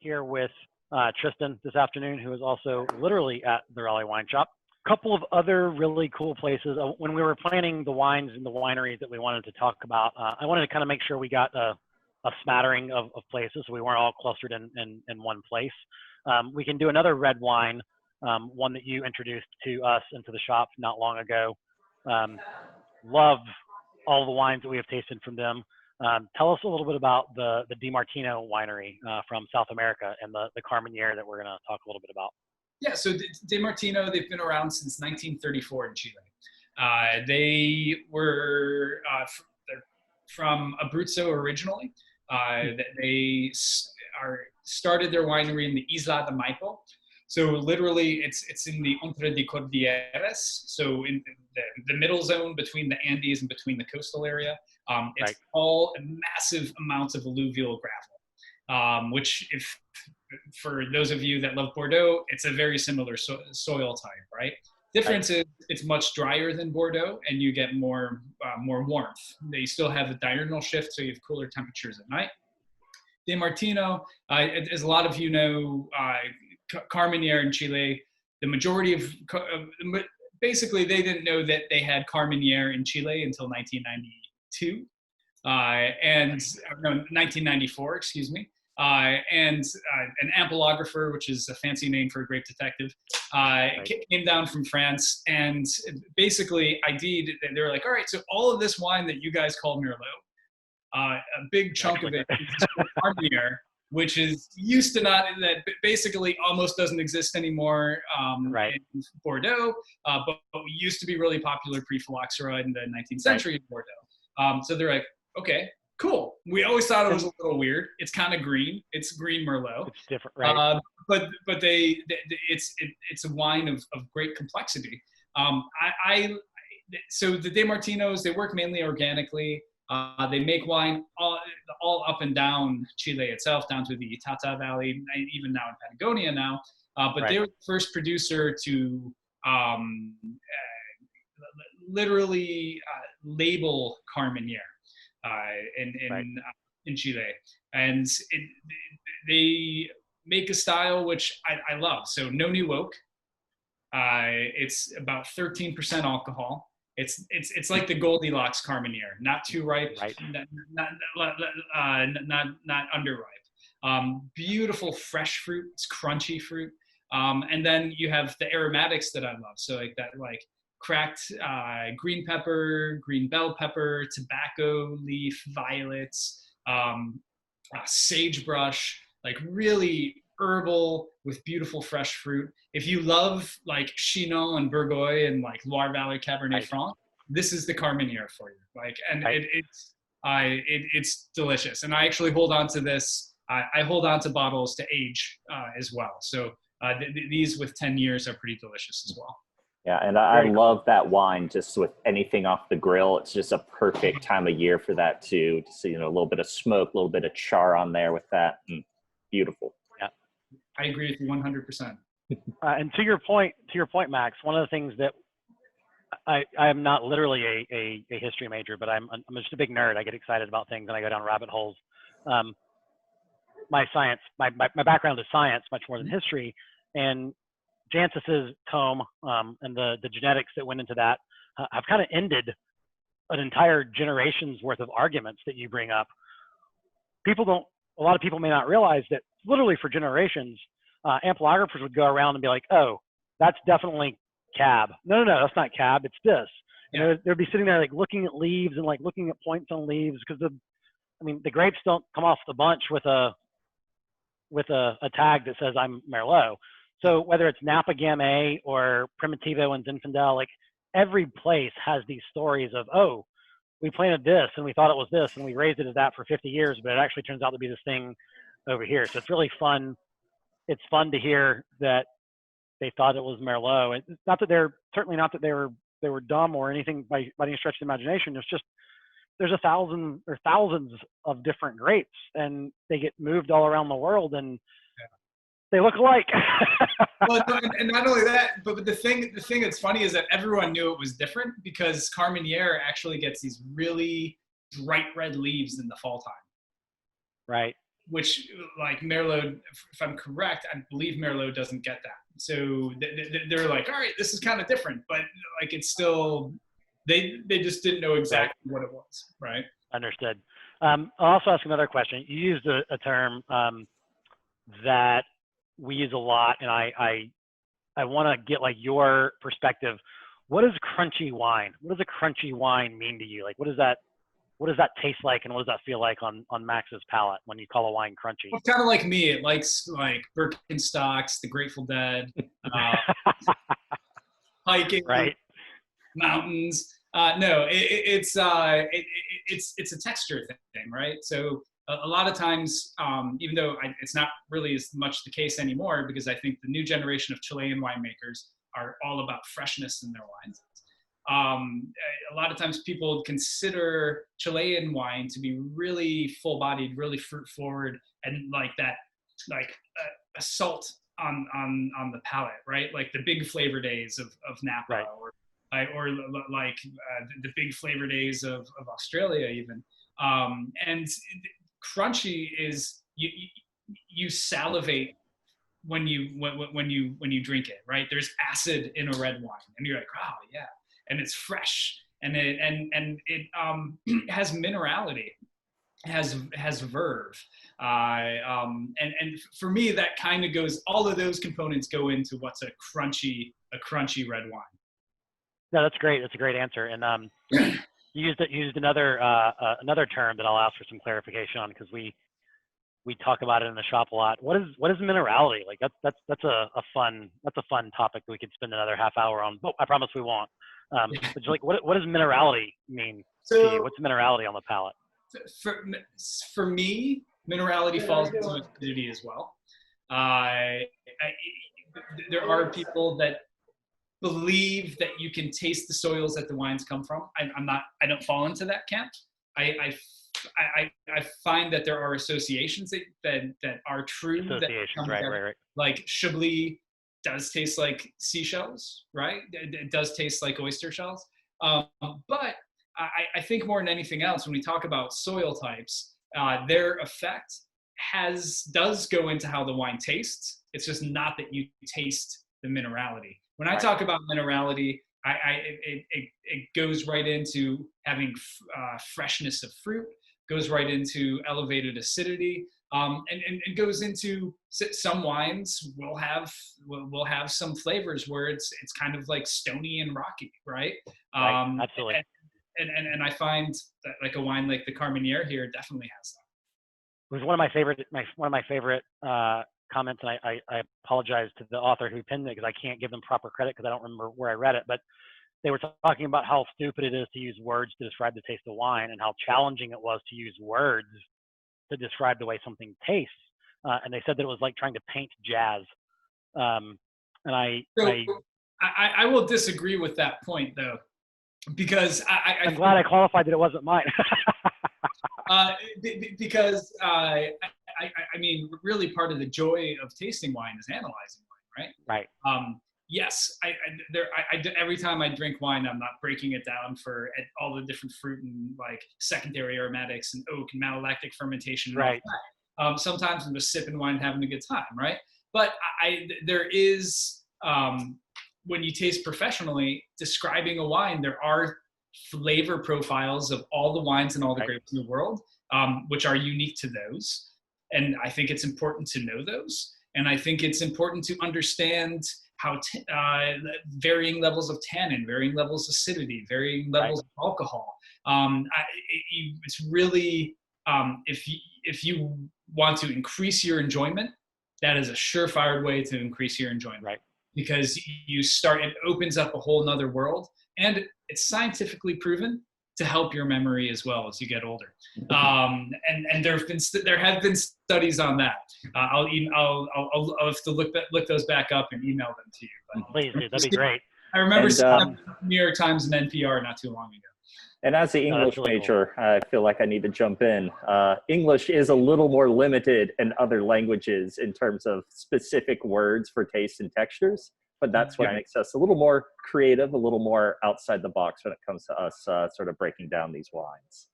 here with Tristan this afternoon, who is also literally at the Raleigh Wine Shop. A couple of other really cool places. When we were planning the wines and the wineries that we wanted to talk about, I wanted to kind of make sure we got a smattering of places, so we weren't all clustered in one place. We can do another red wine, one that you introduced to us into the shop not long ago. Love all the wines that we have tasted from them. Tell us a little bit about the Martino winery from South America and the Carmenere that we're going to talk a little bit about. Yeah, so Martino, they've been around since 1934 in Chile. They were from Abruzzo originally. They started their winery in the Isla de Maipo. So literally, it's in the Entre de Cordilleras, so in the middle zone between the Andes and between the coastal area. It's all massive amounts of alluvial gravel, which, if for those of you that love Bordeaux, it's a very similar soil type, right? Difference is it's much drier than Bordeaux, and you get more warmth. They still have a diurnal shift, so you have cooler temperatures at night. De Martino, as a lot of you know, Carmenere in Chile, the majority of basically they didn't know that they had Carmenere in Chile until 1992, no, 1994, excuse me. And an ampelographer, which is a fancy name for a grape detective, came down from France and basically ID'd. They were like, all right, so all of this wine that you guys call Merlot, a big chunk of it is Carmenere, which is used to that basically almost doesn't exist anymore in Bordeaux, but used to be really popular pre-phylloxera in the 19th century in Bordeaux. So they're like, okay, cool. We always thought it was a little weird. It's kind of green. It's green Merlot. It's different, right? But it's a wine of great complexity. So the De Martinos, they work mainly organically. They make wine all up and down Chile itself, down to the Itata Valley, even now in Patagonia now. But they were the first producer to literally label Carmenere in Chile. And they make a style which I love. So no new oak. It's about 13% alcohol. It's like the Goldilocks Carmenere, not too ripe, not underripe. Beautiful fresh fruit. It's crunchy fruit. And then you have the aromatics that I love. So like that, like cracked green pepper, green bell pepper, tobacco leaf, violets, sagebrush, like really herbal with beautiful fresh fruit. If you love like Chinon and Bourgogne and like Loire Valley Cabernet Franc, this is the Carmenere for you. Like, and it's delicious. And I actually hold on to this. I hold on to bottles to age as well. So these with 10 years are pretty delicious as well. Yeah, and I love that wine just with anything off the grill. It's just a perfect time of year for that too. So, a little bit of smoke, a little bit of char on there with that. Beautiful. Yeah, I agree with you 100%. And to your point, Max, one of the things that I am not literally a history major, but I'm just a big nerd. I get excited about things and I go down rabbit holes. My background is science much more than history, and Jancis's tome and the genetics that went into that have kind of ended an entire generation's worth of arguments that you bring up. A lot of people may not realize that literally for generations, ampelographers would go around and be like, oh, that's definitely cab. No, that's not cab, it's this. Yeah. And they'd be sitting there like looking at leaves and like looking at points on leaves because the grapes don't come off the bunch with a tag that says I'm Merlot. So whether it's Napa Gamay or Primitivo and Zinfandel, like every place has these stories of, oh, we planted this and we thought it was this and we raised it as that for 50 years, but it actually turns out to be this thing over here. So it's really fun. It's fun to hear that they thought it was Merlot. It's not that they were dumb or anything by any stretch of the imagination. It's just there's thousands of different grapes and they get moved all around the world and they look alike. Well, and not only that, but the thing that's funny is that everyone knew it was different because Carmenere actually gets these really bright red leaves in the fall time. Right. which like Merlot, if I'm correct, I believe Merlot doesn't get that. So they're like, all right, this is kind of different, but like it's still, they just didn't know exactly what it was, right? Understood. I'll also ask another question. You used a term that we use a lot, and I want to get like your perspective. What is crunchy wine? What does a crunchy wine mean to you? Like, what does that taste like, and what does that feel like on Max's palate when you call a wine crunchy? It's kind of like me. It likes like Birkenstocks, the Grateful Dead, hiking, right? Mountains. No, it's a texture thing, right? So a lot of times, even though it's not really as much the case anymore, because I think the new generation of Chilean winemakers are all about freshness in their wines. A lot of times people consider Chilean wine to be really full-bodied, really fruit-forward, and like that, like a salt on the palate, right? Like the big flavor days of Napa, right. or like the big flavor days of Australia even. And crunchy is you salivate when you drink it, right? There's acid in a red wine, and you're like, oh yeah, and it's fresh, and it has minerality, has verve, and for me that kind of goes. All of those components go into what's a crunchy red wine. No, that's great. That's a great answer. And you used another term that I'll ask for some clarification on, because we talk about it in the shop a lot. What is minerality? Like that's a fun topic that we could spend another half hour on. But I promise we won't. But just like what does minerality mean to you? What's minerality on the palate? For me, minerality falls into acidity as well. There are people that believe that you can taste the soils that the wines come from. I don't fall into that camp. I find that there are associations that are true. Associations, right. Like Chablis does taste like seashells, right? It does taste like oyster shells. But I think more than anything else, when we talk about soil types, their effect does go into how the wine tastes. It's just not that you taste the minerality. When I talk about minerality, it goes right into having freshness of fruit, goes right into elevated acidity, and goes into some wines will have some flavors where it's kind of like stony and rocky, right? Absolutely. And I find that like a wine like the Carmenere here definitely has that. It was one of my favorite comments, and I apologize to the author who penned it because I can't give them proper credit because I don't remember where I read it, but they were talking about how stupid it is to use words to describe the taste of wine, and how challenging it was to use words to describe the way something tastes. And they said that it was like trying to paint jazz. And I will disagree with that point though, because I'm glad I qualified that it wasn't mine. Because I mean, really part of the joy of tasting wine is analyzing wine, right? Right. Yes, every time I drink wine, I'm not breaking it down for all the different fruit and like secondary aromatics and oak and malolactic fermentation. And right. All that. Sometimes I'm just sipping wine and having a good time, right? But there is, when you taste professionally, describing a wine, there are flavor profiles of all the wines and all the grapes in the world, which are unique to those. And I think it's important to know those. And I think it's important to understand how varying levels of tannin, varying levels of acidity, varying levels of alcohol. It's really, if you want to increase your enjoyment, that is a surefire way to increase your enjoyment. Right. Because it opens up a whole nother world, and it's scientifically proven to help your memory as well as you get older. And there have been studies on that. I'll have to look those back up and email them to you. But please, dude, that'd be great. I remember seeing New York Times and NPR not too long ago. And as the English really major, cool. I feel like I need to jump in. English is a little more limited in other languages in terms of specific words for taste and textures, but that's what makes us a little more creative, a little more outside the box when it comes to us sort of breaking down these wines.